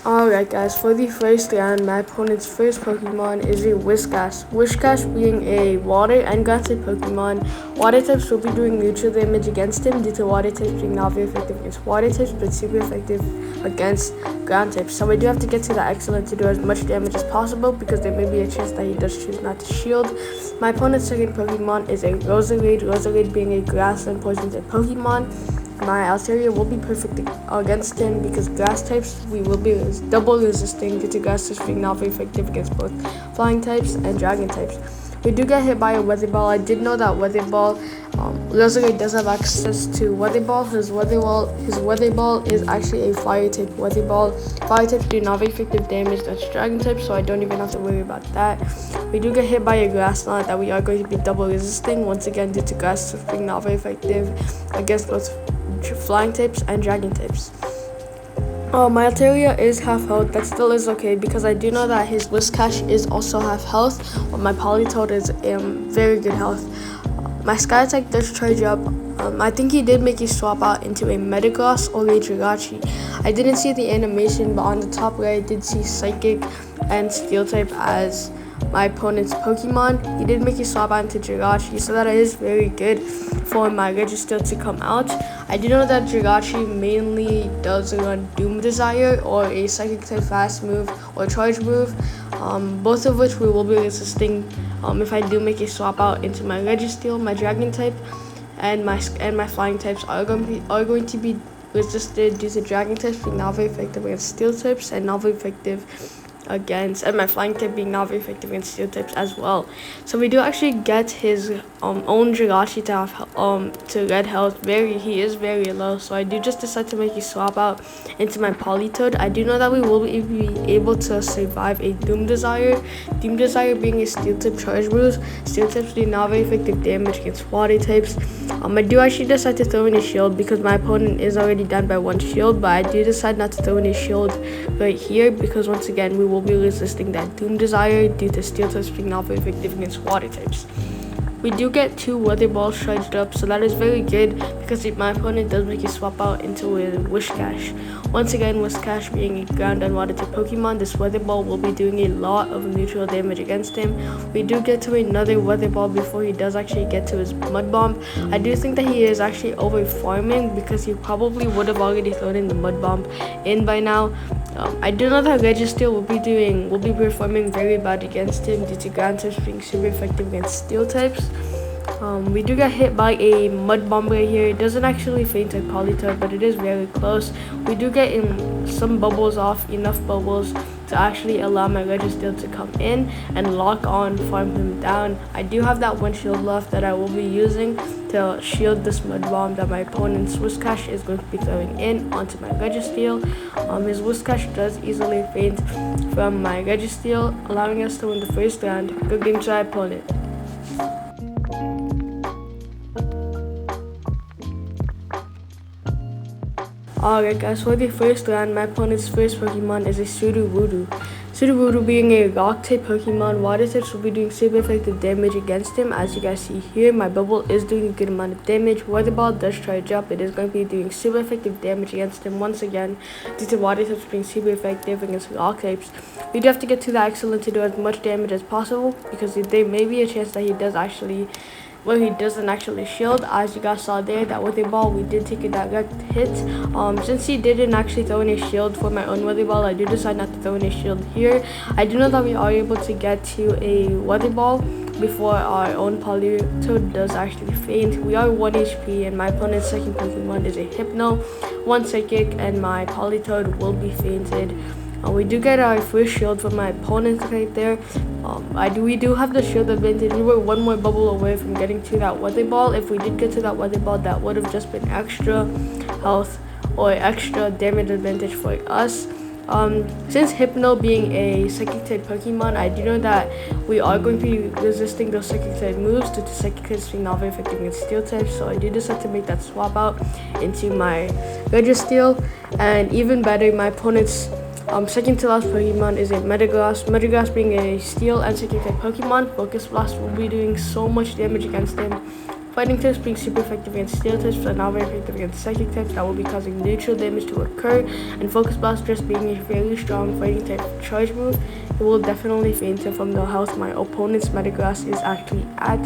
Alright guys, for the first round, my opponent's first Pokemon is a Whiscash. Whiscash being a water and grass type Pokemon. Water types will be doing neutral damage against him due to water types being not very effective against water types but super effective against ground types. So we do have to get to the excellent to do as much damage as possible because there may be a chance that he does choose not to shield. My opponent's second Pokemon is a Roserade. Roserade being a grass and poison type Pokemon. My Altaria will be perfect against him because grass types we will be double resisting due to grass types being not very effective against both flying types and dragon types. We do get hit by a Weather Ball. I did know that Weather Ball, Roserade does have access to Weather Ball. His Weather Ball is actually a Fire type Weather Ball. Fire types do not very effective damage against dragon types, so I don't even have to worry about that. We do get hit by a Grass Knot that we are going to be double resisting once again due to grass types being not very effective against both flying types and dragon types. My Altaria is half health. That still is okay because I do know that his Whiscash is also half health, but my Politoed is very good health. My Sky Attack does charge up. I think he did make you swap out into a Metagross or a Jirachi. I didn't see the animation, but on the top right I did see Psychic and Steel type as my opponent's Pokemon. He did make you swap out into Jirachi, so that is very good for my Registeel to come out. I do know that Jirachi mainly does run Doom Desire or a Psychic type fast move or charge move, both of which we will be resisting if I do make a swap out into my Registeel. My Dragon type and my flying types are going to be resisted due to Dragon types being not very effective against Steel types and not very effective and my flying type being not very effective against steel types as well. So we do actually get his own Jirachi to have to red health. He is very low, so I do just decide to make you swap out into my Politoed. I do know that we will be able to survive a Doom Desire. Doom Desire being a steel type charge move. Steel types do not very effective damage against water types. I do actually decide to throw in a shield because my opponent is already done by one shield, but I do decide not to throw in a shield right here because once again we will be resisting that Doom Desire due to steel types being not very effective against water types. We do get 2 Weather Balls charged up, so that is very good because my opponent does make you swap out into a Whiscash. Once again, Whiscash being a ground and water type Pokemon, this Weather Ball will be doing a lot of neutral damage against him. We do get to another Weather Ball before he does actually get to his Mud Bomb. I do think that he is actually over farming because he probably would have already thrown in the Mud Bomb in by now. I do know that Registeel will be performing very bad against him due to ground types being super effective against steel types. We do get hit by a Mud Bomb right here. It doesn't actually faint like Politoed, but it is very close. We do get some bubbles off, enough bubbles to actually allow my Registeel to come in and lock on, farm him down. I do have that one shield left that I will be using to shield this Mud Bomb that my opponent's Whiscash is going to be throwing in onto my Registeel. His Whiscash does easily faint from my Registeel, allowing us to win the first round. Good game to my opponent. Alright guys, for the first round, my opponent's first Pokemon is a Sudowoodo. Sudowoodo being a rock type Pokemon, water types will be doing super effective damage against him. As you guys see here, my bubble is doing a good amount of damage. Weather Ball does charge up. It is going to be doing super effective damage against him once again due to water types being super effective against rock types. We do have to get to the excellent to do as much damage as possible because there may be a chance that he doesn't actually shield. As you guys saw there, that Weather Ball, we did take a direct hit. Since he didn't actually throw in a shield for my own Weather Ball, I do decide not to throw in a shield here. I do know that we are able to get to a Weather Ball before our own Politoed does actually faint. We are 1 HP and my opponent's second Pokemon is a Hypno, 1 Psychic, and my Politoed will be fainted. We do get our first shield from my opponent right there. We do have the shield advantage. We were 1 more bubble away from getting to that Weather Ball. If we did get to that Weather Ball, that would have just been extra health or extra damage advantage for us. Since Hypno being a Psychic type Pokemon, I do know that we are going to be resisting those Psychic type moves due to Psychic types being not very effective against Steel types. So I do decide to make that swap out into my Registeel. And even better, my opponent's second to last Pokemon is a Metagross. Metagross being a Steel and Psychic type Pokemon, Focus Blast will be doing so much damage against him. Fighting types being super effective against steel types but not very effective against psychic types that will be causing neutral damage to occur, and Focus Blast just being a very strong fighting type charge move. It will definitely faint from the health my opponent's Metagross is actually at.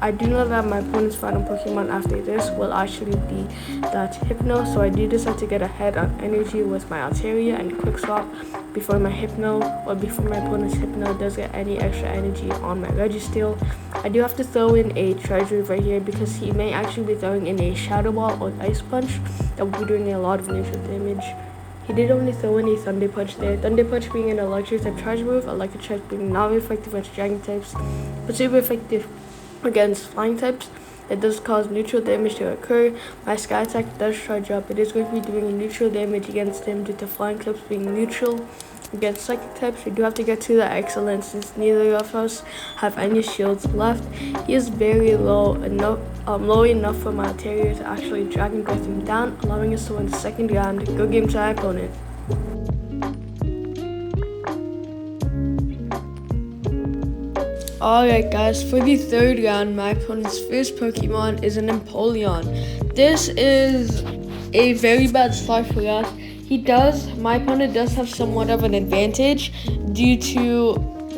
I do know that my opponent's final Pokemon after this will actually be that Hypno, so I do decide to get ahead on energy with my Altaria and Quick Swap before my opponent's Hypno does get any extra energy on my Registeel. I do have to throw in a charge move right here because he may actually be throwing in a Shadow Ball or Ice Punch that will be doing a lot of neutral damage. He did only throw in a Thunder Punch there. Thunder Punch being an electric type charge move, electric charge being not very effective against dragon types, but super effective against flying types. It does cause neutral damage to occur. My Sky Attack does charge up. It is going to be doing neutral damage against him due to flying types being neutral. Against psychic types, we do have to get to the excellent since neither of us have any shields left. He is very low enough for my Altaria to actually Dragon Breath him down, allowing us to win the second round. Good game to our opponent. Alright guys, for the third round, my opponent's first Pokemon is an Empoleon. This is a very bad start for us. My opponent does have somewhat of an advantage due to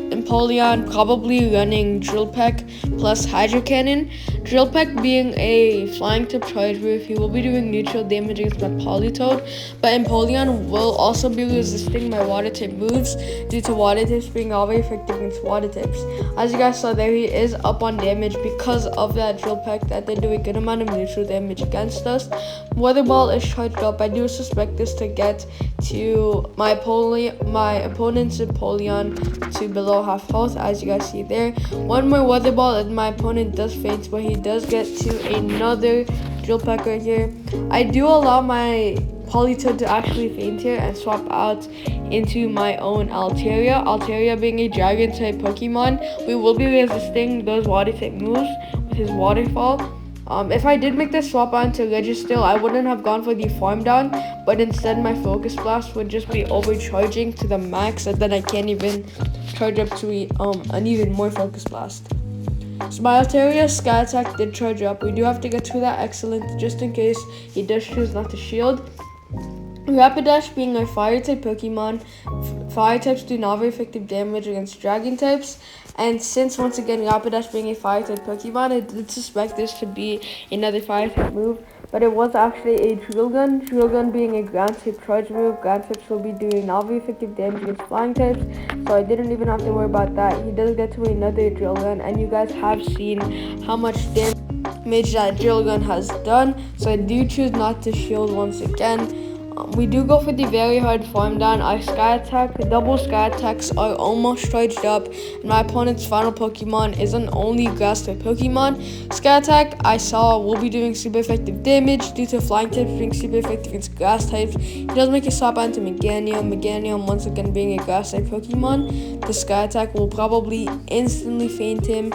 Empoleon probably running Drill Peck plus Hydro Cannon. Drill Peck being a flying type charge move, he will be doing neutral damage against my Politoed, but Empoleon will also be resisting my water type moves due to water types being all very effective against water types. As you guys saw there, he is up on damage because of that Drill Peck that did do a good amount of neutral damage against us. Weather Ball is charged up. I do suspect this to get to my opponent's Empoleon to below half health, as you guys see there. One more Weather Ball and my opponent does faint, but he does get to another Drill Peck right here. I do allow my Politoed to actually faint here and swap out into my own Altaria. Altaria being a Dragon type Pokemon, we will be resisting those water type moves with his Waterfall. If I did make this swap onto Registeel, I wouldn't have gone for the Farm Down, but instead my Focus Blast would just be overcharging to the max, and then I can't even charge up to an even more Focus Blast. So my Altaria Sky Attack did charge up. We do have to get to that excellent just in case he does choose not to shield. Rapidash being a fire type Pokemon, fire types do not very effective damage against dragon types, and since once again Rapidash being a fire type Pokemon, I did suspect this to be another fire type move, but it was actually a Drill Gun. Drill Gun being a ground type charge move, ground types will be doing not very effective damage against flying types, so I didn't even have to worry about that. He does get to another Drill Gun, and you guys have seen how much damage that Drill Gun has done, so I do choose not to shield once again. We do go for the very hard Farm Down. Our Sky Attack, the double Sky Attacks are almost charged up, and my opponent's final Pokemon is an only Grass type Pokemon. Sky Attack, I saw, will be doing super effective damage due to flying types being super effective against Grass types. He does make a swap onto Meganium. Meganium, once again, being a Grass type Pokemon. The Sky Attack will probably instantly faint him.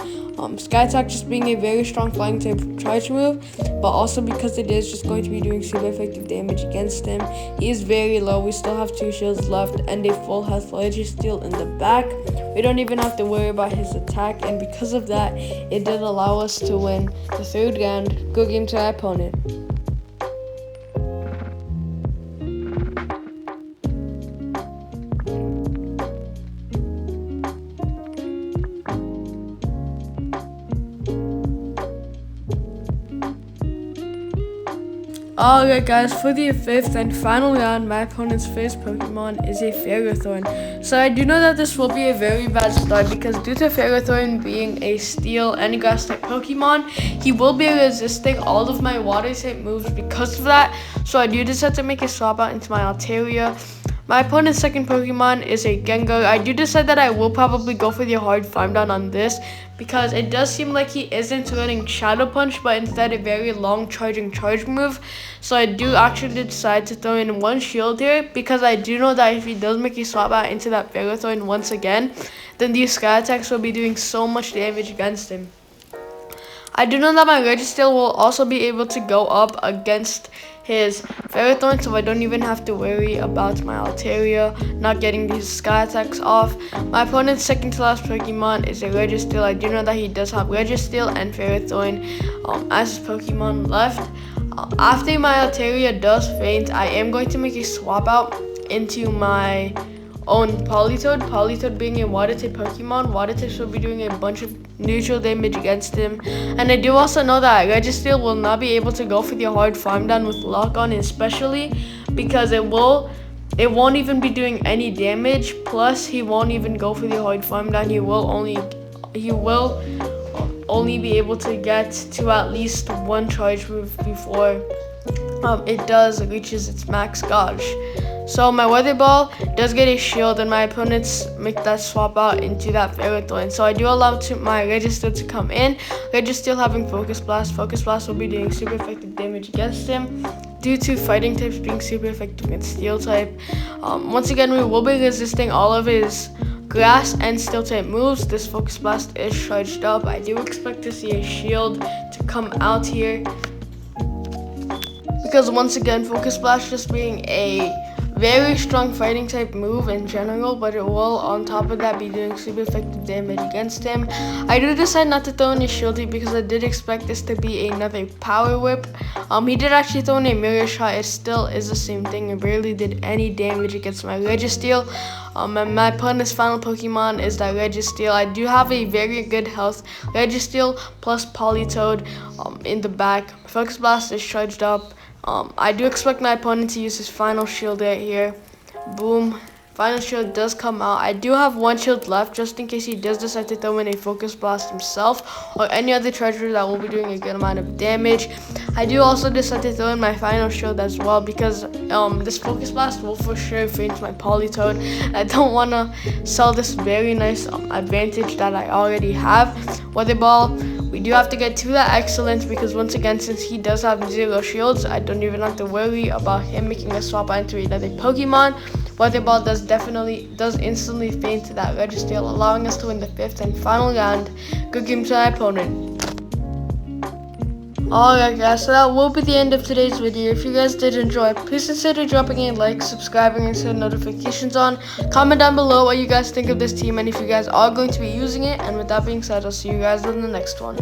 Sky Attack just being a very strong flying type charge move, but also because it is just going to be doing super effective damage against him. He is very low. We still have 2 shields left and a full health Registeel in the back. We don't even have to worry about his attack, and because of that, it did allow us to win the third round. Good game to our opponent. Alright guys, for the fifth and final round, my opponent's first Pokemon is a Ferrothorn. So I do know that this will be a very bad start because due to Ferrothorn being a Steel and Grass type Pokemon, he will be resisting all of my Water type moves because of that. So I do decide to make a swap out into my Altaria. My opponent's second Pokemon is a Gengar. I do decide that I will probably go for the hard Farm Down on this because it does seem like he isn't running Shadow Punch, but instead a very long charging charge move. So I do actually decide to throw in 1 shield here because I do know that if he does make a swap out into that Ferrothorn once again, then these Sky Attacks will be doing so much damage against him. I do know that my Registeel will also be able to go up against his Ferrothorn, so I don't even have to worry about my Altaria not getting these sky attacks off. My opponent's second to last Pokemon is a Registeel. I do know that he does have Registeel and Ferrothorn as his Pokemon left. After my Altaria does faint, I am going to make a swap out into my own Politoed. Politoed being a water type Pokemon, water types will be doing a bunch of neutral damage against him. And I do also know that Registeel will not be able to go for the hard farm down with Lock On, especially because it won't even be doing any damage. Plus, he won't even go for the hard farm down. He will only be able to get to at least one charge move before it reaches its max gauge. So my Weather Ball does get a shield, and my opponents make that swap out into that Ferrothorn. So I do allow my Registeel to come in. Registeel having Focus Blast. Focus Blast will be doing super effective damage against him due to fighting types being super effective against Steel type. Once again, we will be resisting all of his Grass and Steel type moves. This Focus Blast is charged up. I do expect to see a shield to come out here, because once again, Focus Blast just being a very strong fighting type move in general, but it will on top of that be doing super effective damage against him. I did decide not to throw in a shield here because I did expect this to be another Power Whip. He did actually throw in a Mirror Shot. It still is the same thing. It barely did any damage against my Registeel. And my opponent's final Pokemon is that Registeel. I do have a very good health Registeel plus Politoed in the back. Focus Blast is charged up. I do expect my opponent to use his final shield right here. Boom. Final shield does come out. I do have one shield left just in case he does decide to throw in a Focus Blast himself or any other treasure that will be doing a good amount of damage. I do also decide to throw in my final shield as well because this Focus Blast will for sure faint my Politoed. I don't want to sell this very nice advantage that I already have. Weather Ball, we do have to get to that excellence because once again, since he does have 0 shields, I don't even have to worry about him making a swap into another Pokemon. Weather Ball does instantly faint to that Registeel, allowing us to win the 5th and final round. Good game to my opponent. Alright guys, so that will be the end of today's video. If you guys did enjoy, please consider dropping a like, subscribing, and turn notifications on. Comment down below what you guys think of this team and if you guys are going to be using it. And with that being said, I'll see you guys in the next one.